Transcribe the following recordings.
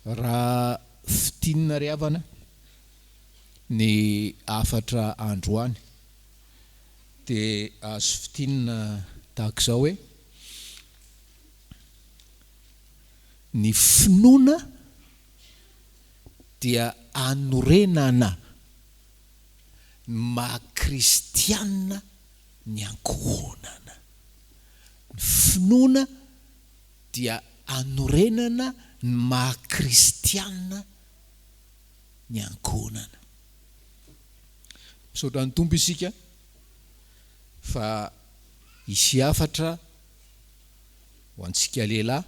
raha fitinina ry havana ny 4 andro any dia azo fitinina tahaka izao hoe ny finoana dia anorenana ny maha-kristianina ny ankohonana. Ny finoana dia anorenana ny maha-kristianina ny ankohonana. Misaotra ny tompo isika fa isy 4 ho antsika lehilahy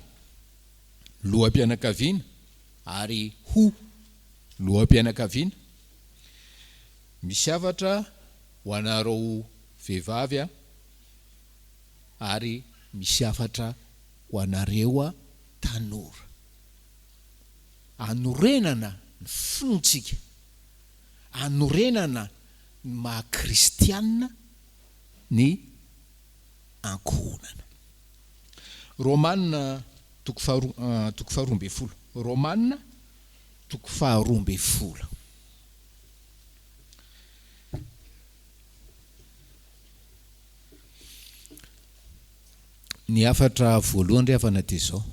loham-pianakaviana ary ho loham-pianakaviana, misy 4 ho anareo vehivavy ary misy 4 ho anareo tanora. Anorenana ny finoantsika, anorenana ny maha-kristianina ny ankohonana. Romanina 12:12. Romanina 12:12. Ny 4 voalohany rehefa dia izao: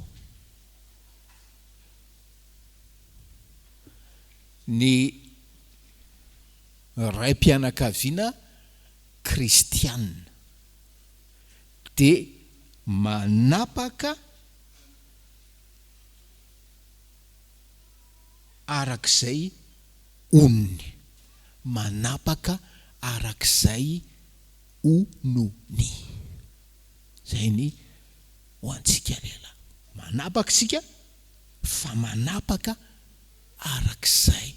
ny raim-pianakaviana kristianina dia manapaka arak'izay onony, manapaka arak'izay onony. Zay ny ho antsika lehilahy, manapaka sika fa manapaka arak'izay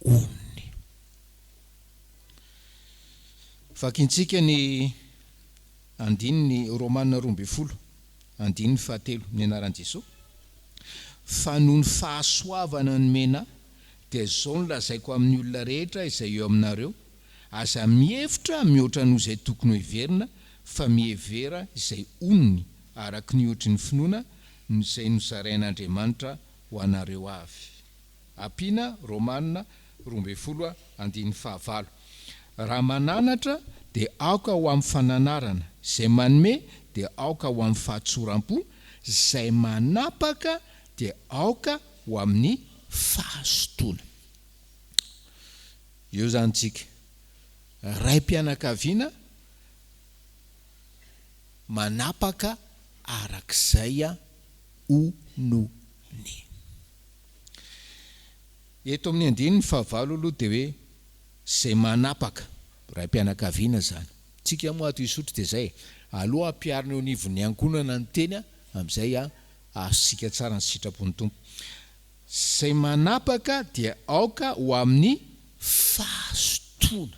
onony. Vakintsika ny andininy Romanina 12, andininy 7 ny anaran'i Jesosy. Fa noho ny fahasoavana ny mena dia izao no lazaiko amin'ny olona rehetra izay eo aminareo: aza mihevitra mihoatra noho izay tokony ho heverina, fa mihevera izay onony araka ny ohatry ny finoana izay nozarain'Andriamanitra ho anareo avy. Ampiana Romanina 12 andininy 9. Raha mananatra dia aoka ho amin'ny fananarana, izay manome dia aoka ho amin'ny fahatsoram-po, izay manapaka dia aoka ho amin'ny fahasotoana. Eo zany tsika, raim-pianakaviana manapaka arak'izay onony. Eto amin'ny andininy 9 aloha dia hoe izay manapaka raim-pianakaviana zany. Tsika moa ato isotro dia zay, aloha ampiarina eo anivon'ny ankohonana ny teny, amin'izay asika tsara ny sitrapon'ny tompo. Izay manapaka dia aoka ho amin'ny fahasotoana,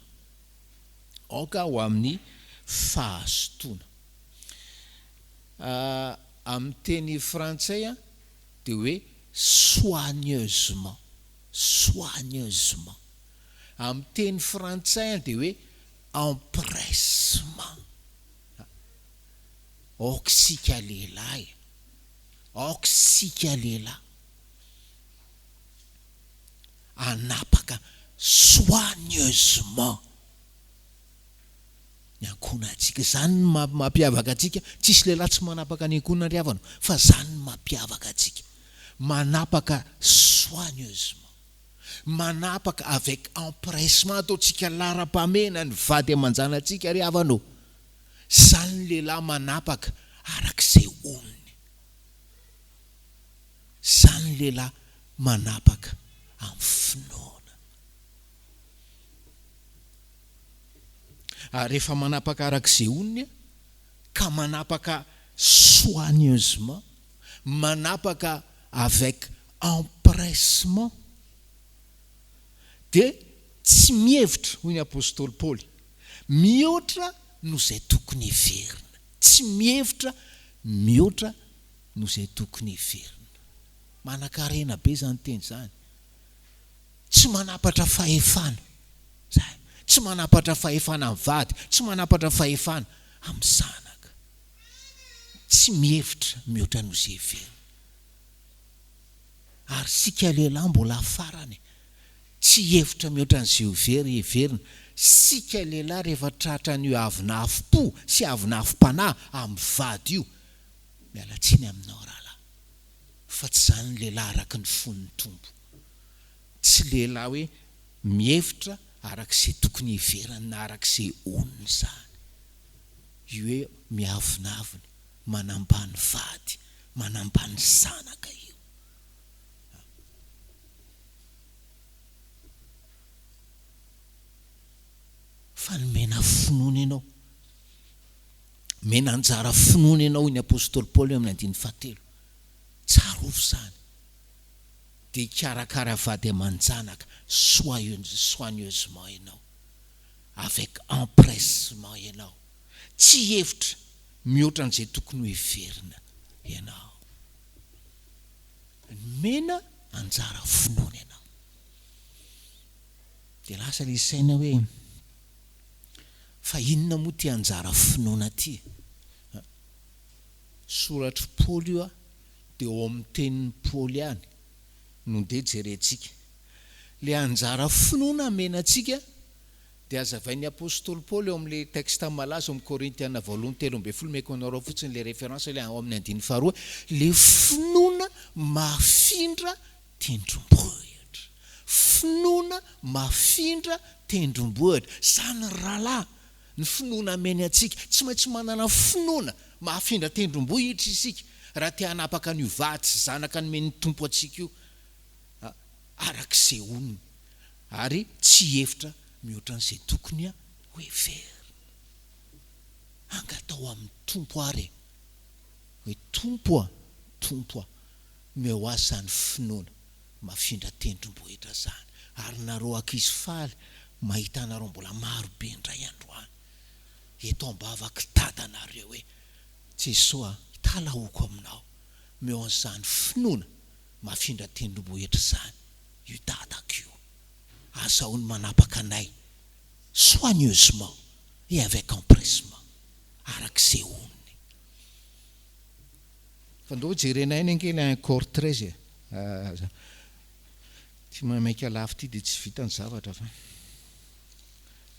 aoka ho amin'ny fahasotoana. Amin'ny teny frantsay dia hoe soigneusement, soigneusement. Amin'ny teny frantsay dia hoe empressement. Aoka sika lehilahy, aoka sika lehilahy anapaka soigneusement ny ankohonantsika. Zany ny mampiavaka antsika. Tsisy lehilahy tsy manapaka ny ankohonana ry havana, fa zany ny mampiavaka antsika. Manapaka soigneusement, manapaka avec empressement. Ataontsika lara-pamena ny vady aman-janantsika ry havana. Zany ny lehilahy manapaka arak'izay onony, zany ny lehilahy manapaka amin'ny finoana. Rehefa manapaka arak'izay onony ka manapaka soigneusement, manapaka avec empressement, dia tsy mihevitra, hoy ny apôstôly Paoly, mihoatra noho izay tokony heverina. Tsy mihevitra mihoatra noho izay tokony heverina. Manan-karena be zany teny zany. Tsy manapatra fahefana zany, tsy manapatra fahefana amin'ny vady, tsy manapatra fahefana amin'ny zanaka. Tsy mihevitra mihoatra noho izay heverina. Ary sika lehilahy mbola farany tsy hevitra mihoatra an'izay heverina. Sika lehilahy rehefa tratra an'io avinafo-po sy avinafo-panahy amin'ny vady io, miala tsiny aminao rahalahy, fa tsy zany lehilahy araka ny fon'ny tompo. Tsy lehilahy hoe mihevitra arak'izay tokony heverina na arak'izay onony zany. Io hoe miavinavina, manambany vady, manambany zanaka io. Fa ny mena finoana ianao, mena anjara finoana ianao ny apôstôly Paoly amin'ny 7. Tsarovy zany. Dia ikarakara vady aman-janaka, soigneusement ianao, avec empressement ianao. Tsy hevitra mihoatra an'izay tokony ho heverina ianao. Mena anjara finoana ianao. Dia lasa ilay saina hoe fa inona moa ty anjara finoana ty? Soratry Paoly io dia ao amin'ny tenin'ny Paoly ihany no ndeha jerentsika. Le anjara finoana menantsika dia azavain'ny apôstôly Paoly ao amin'ilay texte malaza ao amin'ny Korintiana 2:13 meko anareo fotsiny le référence le ao amin'ny 2:2, le finoana mafindra tendrombohitra. Finoana mafindra tendrombohitra. Zany rahalahy, ny finoana meny atsika tsy maintsy manana finoana mahafindra tendrombohitra isika raha te hanapaka an'io vady sy zanaka ny men'ny tompo atsika io arak'izay onony, ary tsy hevitra mihoatra an'izay tokony ho heverina. Angatao amin'ny tompo ary hoe tompo meo azy zany finoana mafindra tendrombohitra zany. Ary nareo ankizy faly, mahita nareo mbola marobe indray androany eto ambavaka dadanareo hoe Jesosy hitalaoko aminao, meo an'izany finoana mafindra tendrombohitra zany io dadako io. Azahoany manapaka anay soigneusement et avec empressement arak'izay onony. Fa ndao jerenay ny ankely 1 Corinthiens ty mamaika lafo ty dia tsy vita ny zavatra fa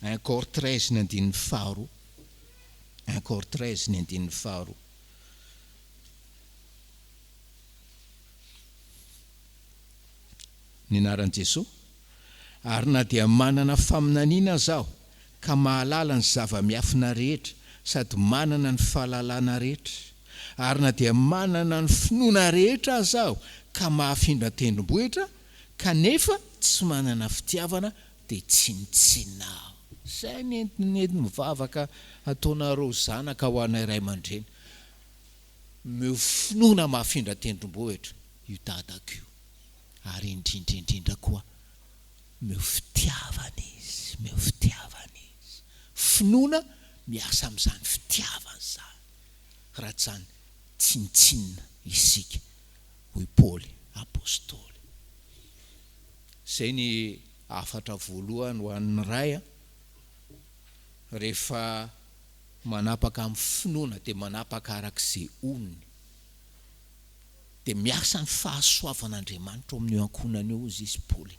1 Corinthiens 13:2. 1 Corinthiens 13:2. Ny anaran'i Jesosy. Ary na dia manana faminaniana zaho ka mahalala ny zava-miafina rehetra sady manana ny fahalalana rehetra, ary na dia manana ny finoana rehetra zaho ka mahafindra tendrombohitra kanefa tsy manana fitiavana dia tsinitsinina aho. Zay nentiny mivavaka ataonareo zanaka ho anay ray aman-dreny. Meo finoana mahafindra tendrombohitra io dadako io, ary indrindra koa meo fitiavana izy, meo fitiavana izy. Finoana miasa amin'izany fitiavana zany, raha tsy zany tsinitsinina isika hoy Paoly apôstôly. Zay ny afatra voalohany ho an'ny ray rehefa manapaka amin'ny finoana dia manapaka arak'izay onony, dia miasa ny fahasoavan'Andriamanitra amin'io ankonany io izy Paoly.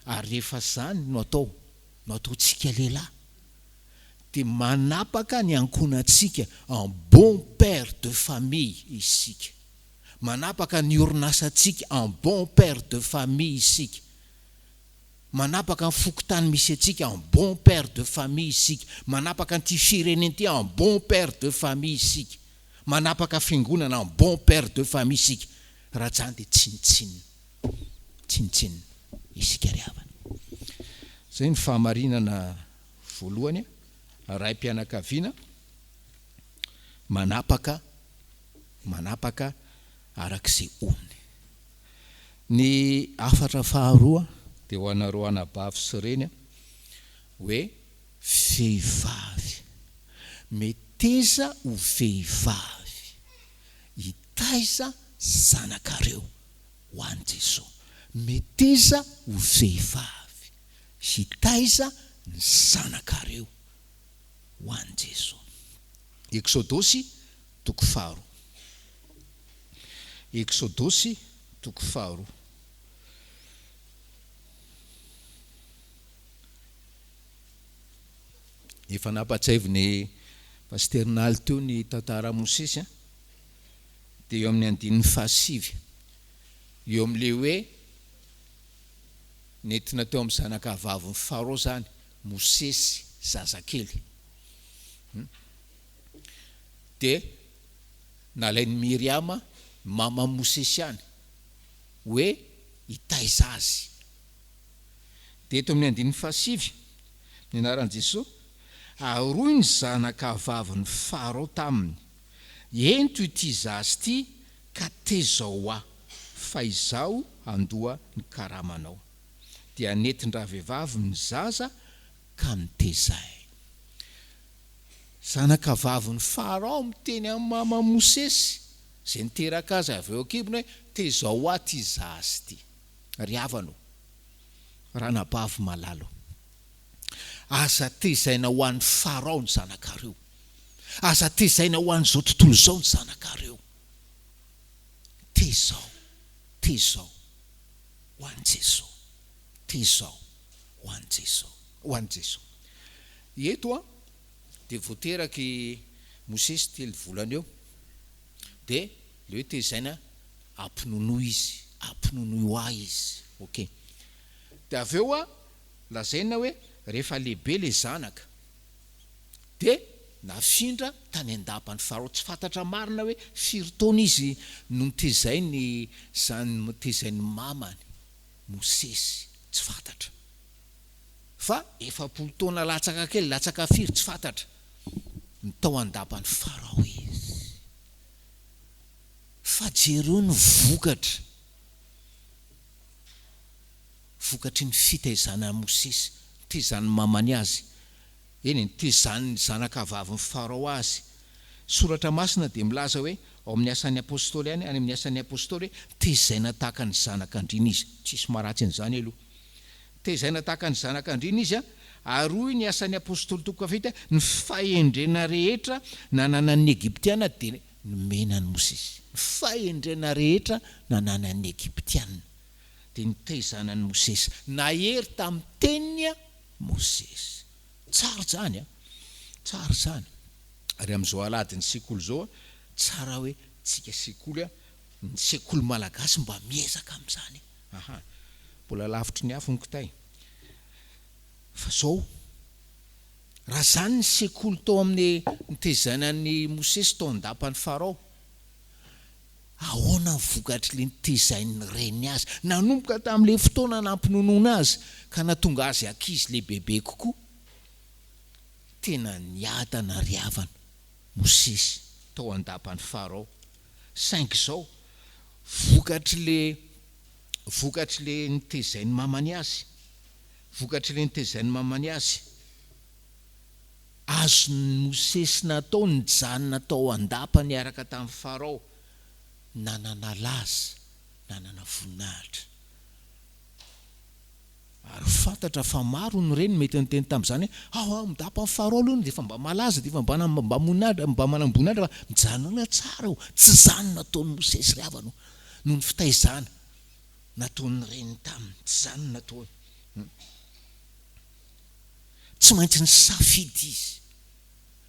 Ary rehefa zany no ataontsika lehilahy, dia manapaka ny ankonantsika en bon père de famille isika. Manapaka ny orinasantsika en bon père de famille isika. Manapaka ny fokotany misy atsika en bon père de famille isika. Manapaka ny firenenty en bon père de famille isika. Manapaka fiangonana en bon père de famille isika. Raha zany dia tsinitsinina isika ry havana. Zay ny fahamarinana voalohany, raim-pianakaviana manapaka arak'izay onony. Ny afatra faharoa dia ho anareo anabavy sy reny hoe vehivavy, meteza ho vehivavy, hitaiza zanakareo ho an'i Jesosy. Meteza ho vehivavy, hitaiza ny zanakareo ho an'i Jesosy. Exodosy 4. Eksôdôsy toko faharoa. Efa nampatsaiviny pasternal teo ny tantara Mosesy a, dia eo amin'ny andininy fahasivy, eo amin'le hoe nentina teo amin'ny zanakavaviny Farao zany Mosesy zazakely. Dia nalain'ny Miriama mama Mosesy any hoe hitaiza azy. Dia eto amin'ny andininy fahasivy, ny anaran'i Jesosy, aroy ny zanakavaviny Farao taminy, ento ity zazy ty ka tezao aho, fa izao andoha ny karamanao. Dia nentin-draha vehivavy ny zaza ka nitezay. Zanakavaviny Farao miteny amin'ny mama Mosesy, zay niteraka azy avy eo an-kibony hoe tezao aho ty zazy ty. Ry havano, ranabavy malalo, aza tezaina ho an'ny Farao ny zanakareo, aza tezaina ho an'izao tontolo zao ny zanakareo. Tezao ho an'i Jesosy, tezao ho an'i Jesosy, ho an'i Jesosy. Eto a dia voateraky Mosesy 3 volana eo, dia le hoe tezaina ampinonoa izy, ampinonoa izy. Ok. Dia avy eo a lazaina hoe rehefa lehibe le zanaka, dia nafindra tany andapany Farao. Tsy fantatra marina hoe firy taona izy no nitezainy zany tezainy mamany Mosesy, tsy fantatra. Fa 40 taona latsaka kely, latsaka firy, tsy fantatra, ny tao andapany Farao izy. Fa jereo ny vokatry ny fitaizana Mosesy, tezany mamany azy, eny tezany zanakavaviny Farao azy. Soratra masina dia milaza hoe ao amin'ny asan'ny apôstôly any amin'ny asan'ny apôstôly hoe tezaina tahaka ny zanakandriana izy. Tsisy maratsy an'izany aloha. Tezaina tahaka ny zanakandriana izy a, aroy ny asan'ny apôstôly toko fahafito, ny fahendrena rehetra nananan'ny Egiptiana dia nomenan'ny Mosesy. Ny fahendrena rehetra nananan'ny Egiptiana dia nitezanan'ny Mosesy, nahery tamin'ny teniny Mosesy. Tsara zany a, tsara zany. Ary amin'izao aladin'ny sekoly zao, tsara hoe tsika sekoly a, ny sekoly malagasy mba miezaka amin'izany. Aha, mbola lavitry ny afo ny kitay. Fa zao, raha zany ny sekoly tao amin'ny nitezanan'ny Mosesy tao andapany Farao, ahoana ny vokatry le nitezainy reny azy, nanomboka tamin'le fotoana nampinonoana azy ka natonga azy ankizy lehibehibe kokoa. Tena niadana ry havana Mosesy tao andapany Farao. Saingy zao, vokatry le nitezainy mamany azy, vokatry le nitezainy mamany azy, azon'ny Mosesy natao nijanona tao andapany araka tamin'ny Farao, nanana laza, nanana voninahitra. Ary fantatra fa maro ny reny mety niteny tamin'izany hoe midapa amin'ny Farao aloha dia fa mba malaza, dia fa mba monahitra, mba manam-boninahitra, fa mijanona tsara ho, tsy zany nataon'ny Mosesy ry havana noho ny fitaizana nataon'ny reny taminy, tsy zany nataony. Tsy maintsy ny safidy izy,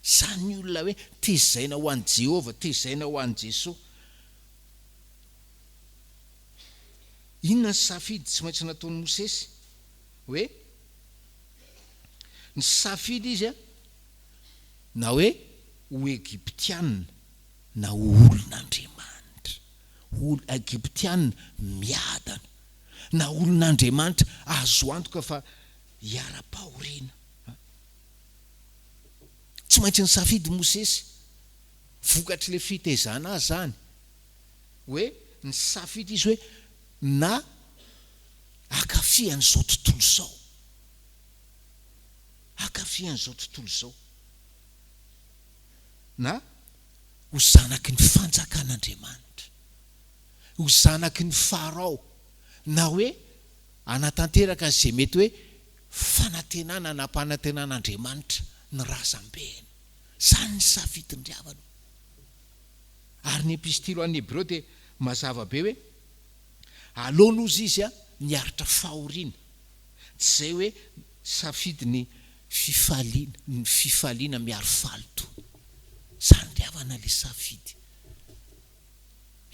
zany olona hoe tezaina ho an'i Jehovah, tezaina ho an'i Jesosy. Inona ny safidy tsy maintsy nataon'ny Mosesy? Hoe ny safidy izy a, na hoe ho Egiptianina na ho olon'Andriamanitra. Egiptianina miadana na olon'Andriamanitra azo antoka fa hiara-pahoriana. Tsy maintsy ny safidy Mosesy, vokatry le fitaizana azy zany, hoe ny safidy izy hoe na akafian'izao tontolo zao, akafian'izao tontolo zao, na ho zanaky ny fanjakan'Andriamanitra, ho zanaky ny Farao, na hoe anatanteraka zay mety hoe fanantenana na mpanantenan'Andriamanitra ny razam-behany. Zany ny safidiny ry havana. Ary ny epistily ho an'ny Hébreo dia mazava be hoe alonozy izy a niaritra fahoriana tsy zay hoe safidy ny fifaliana miaro faloto zany riavana le safidy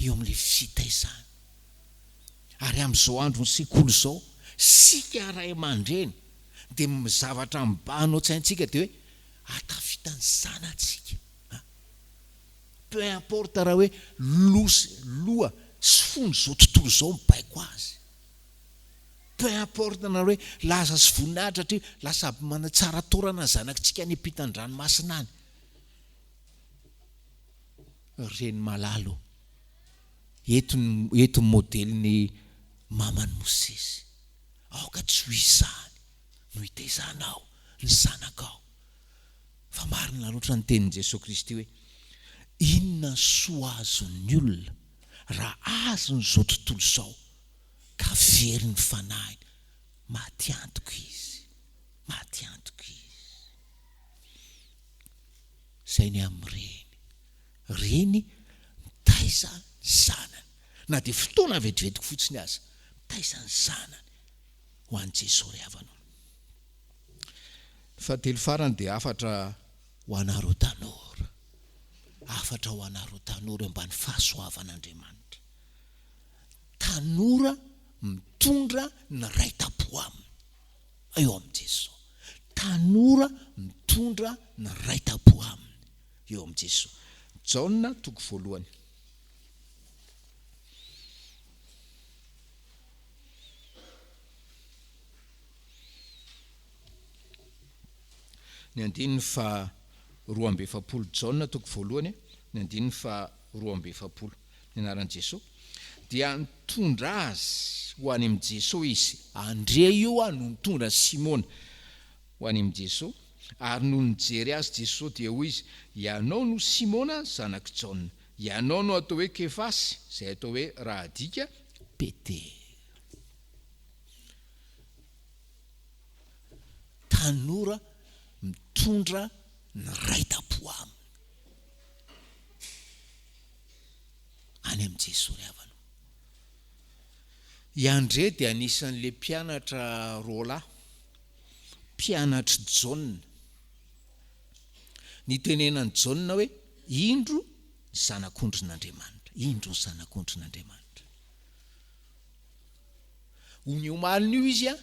eo amin'le fitaizana. Ary amin'izao andro ny sekoly zao sika ray aman-dreny dia zavatra mibahana ao tsaintsika dia hoe atafita ny zanatsika. Peu importe raha hoe loha sy fony zao tontolo zao mibaiko azy. Peu importe na hoe laza sy voninahitra satria lasa manatsara torana ny zanakitsika any ampitan-dranomasina any. Reny malalo eto modelin'ny mamany Mosesy. Aoka tsy ho izany no hitaizanao ny zanakao. Fa marina loatra ny tenin'i Jesosy Kristy hoe inona soa azon'ny olona raha azony zao tontolo zao ka very ny fanahiny. Maty antoka izy. Zay ny am'reny mitaiza ny zanany, na dia fotoana vetivetiko fotsiny aza, mitaiza ny zanany ho an'i Jesosy ry havana. Fahatelo farany dia afatra ho anareo tanora. Afatra ho anareo tanora ambany fahasoavan'Andriamanitra. Tanora mitondra ny raita-po aminy eo amin'i Jesosy. Tanora mitondra ny raita-po aminy eo amin'i Jesosy. Jaona 1:1. Ny andininy fa 2:7 Jaona 1:1, ny andininy fa 2:7 ny anaran'i Jesosy dia nitondra azy ho any amin'i Jesosy izy. Andre io no nitondra Simona ho any amin'i Jesosy, ary no nijery azy Jesosy dia hoy izy, ianao no Simona zanaky Jaona, ianao no atao hoe Kefasy, zay atao hoe raha adika Petera. Tanora mitondra ny raita-po aminy any amin'i Jesosy ry havana. I Andre dia anisan'le mpianatra roalahy, mpianatra Jaona. Nitenenan'i Jaona hoe indro ny zanak'ondrin'Andriamanitra, indro ny zanak'ondrin'Andriamanitra. Ho niomalina io izy a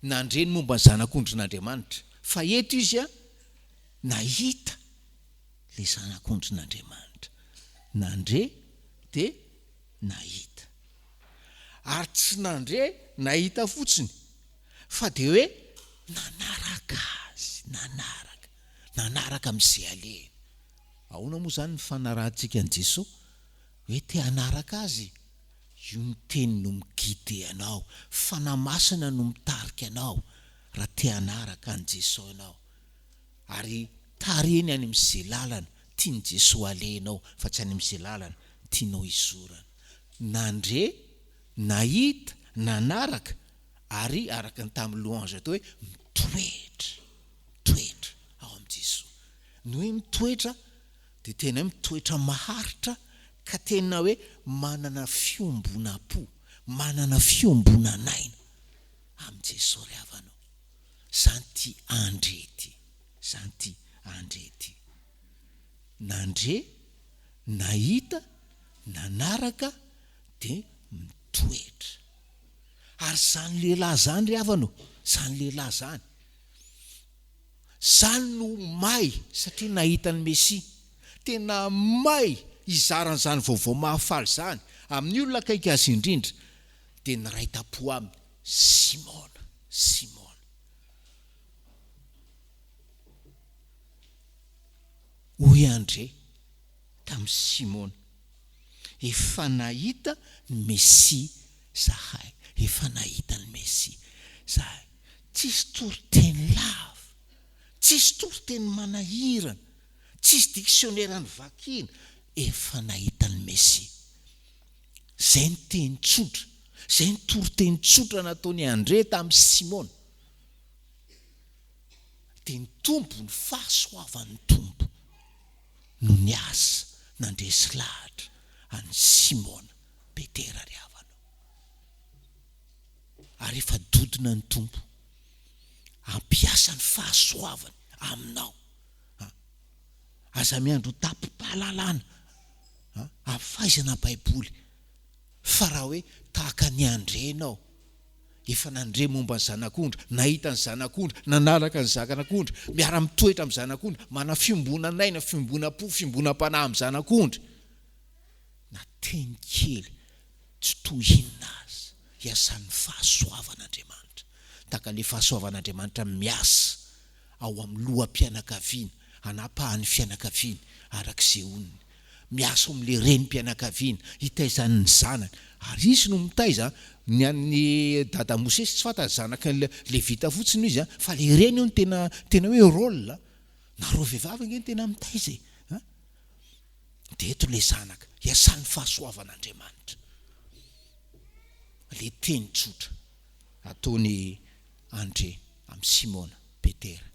nandreny momba ny zanak'ondrin'Andriamanitra, fa eto izy a nahita le zanak'ondrin'Andriamanitra. Nandre dia nahita. Ary tsy nandre nahita fotsiny, fa dia hoe nanaraka azy, nanaraka amin'izay alehany. Ahoana moa zany ny fanarahantsika an' Jesosy? Hoe te hanaraka azy, io ny teny no migidy anao, fanamasina no mitarika anao raha te hanaraka an' Jesosy anao. Ary tareny any amin'izay lalana tiany Jesosy alehanao, fa tsy any amin'izay lalana tianao izorana. Nandre, nahita, nanaraka, ary araka ny tamin'ny louange atao hoe mitoetra ao amin'i Jesosy. Ny hoe mitoetra dia tena mitoetra maharitra, ka tena hoe manana fiombona-po, manana fiombonan'aina amin'i Jesosy ry havanao. Zany ty andrety, zany ty andrety. Nandre, nahita, nanaraka dia mitoetra. Ary zany lehilahy zany ry havanao, zany lehilahy zany, zany no may satria nahita ny Mesia. Tena may izarany zany vaovao mahafaly zany amin'ny olona akaiky azy indrindra, dia ny raita-po aminy Simona. Hoy Andre tamin'ny Simona, efa nahita ny Mesia zahay, efa nahita ny Mesia zahay. Tsisy toriteny lava, tsisy toriteny manahirana, tsisy dictionnaire-ny vakina, efa nahita ny Mesia. Zay ny teny tsotra, zay ny toriteny tsotra nataony Andre tamin'ny Simona. Dia ny tombo, ny fahasoavan'ny tombo no niasa nandresy lahatra an'i Simona Petera ry havanao. Ary efa dodona ny Tompo ampiasa ny fahasoavany aminao. Aza miandro tapo-pahalalana afaizana baiboly, fa raha hoe tahaka ny andrenao, efa nandre momba ny zanak'ondra, nahita ny zanak'ondra, nanaraka ny zanak'ondra, miara mitoetra amin'ny zanak'ondra, mana fiombonanaina, fiombonam-po, fiombonam-panahy amin'ny zanak'ondra, na teny kely tsy tohinona azy iasan'ny fahasoavan'Andriamanitra. Taka le fahasoavan'Andriamanitra miasa ao amin'ny loham-pianakaviana, anapahan'ny fianakaviana arak'izay onony, miasa amin'le renim-pianakaviana hitaizan'ny zanany, ary izy no mitaiza. Ny an'ny dada Mosesy tsy fantany zanaka le vita fotsiny izy, fa le reny io no tena hoe rôle. Na reo vehivavy nge tena mitaiza de eto le zanaka iasan'ny fahasoavan'Andriamanitra. Le teny tsotra ataony Andre amin'ny Simona Petera.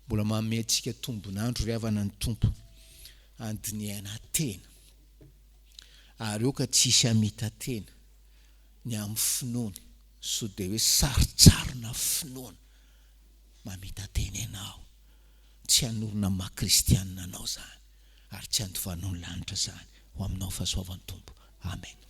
Mbola manome antsika tombonandro ry havana ny Tompo, andiniana tena, ary eo ka tsisy amita tena ny amin'ny finoana, so de hoe saritsarina finoana mamita tena ianao, tsy hanorina maha-kristianina anao zany, ary tsy handovanao ny lanitra zany. Ho aminao fahasoavan'ny Tompo. Amen.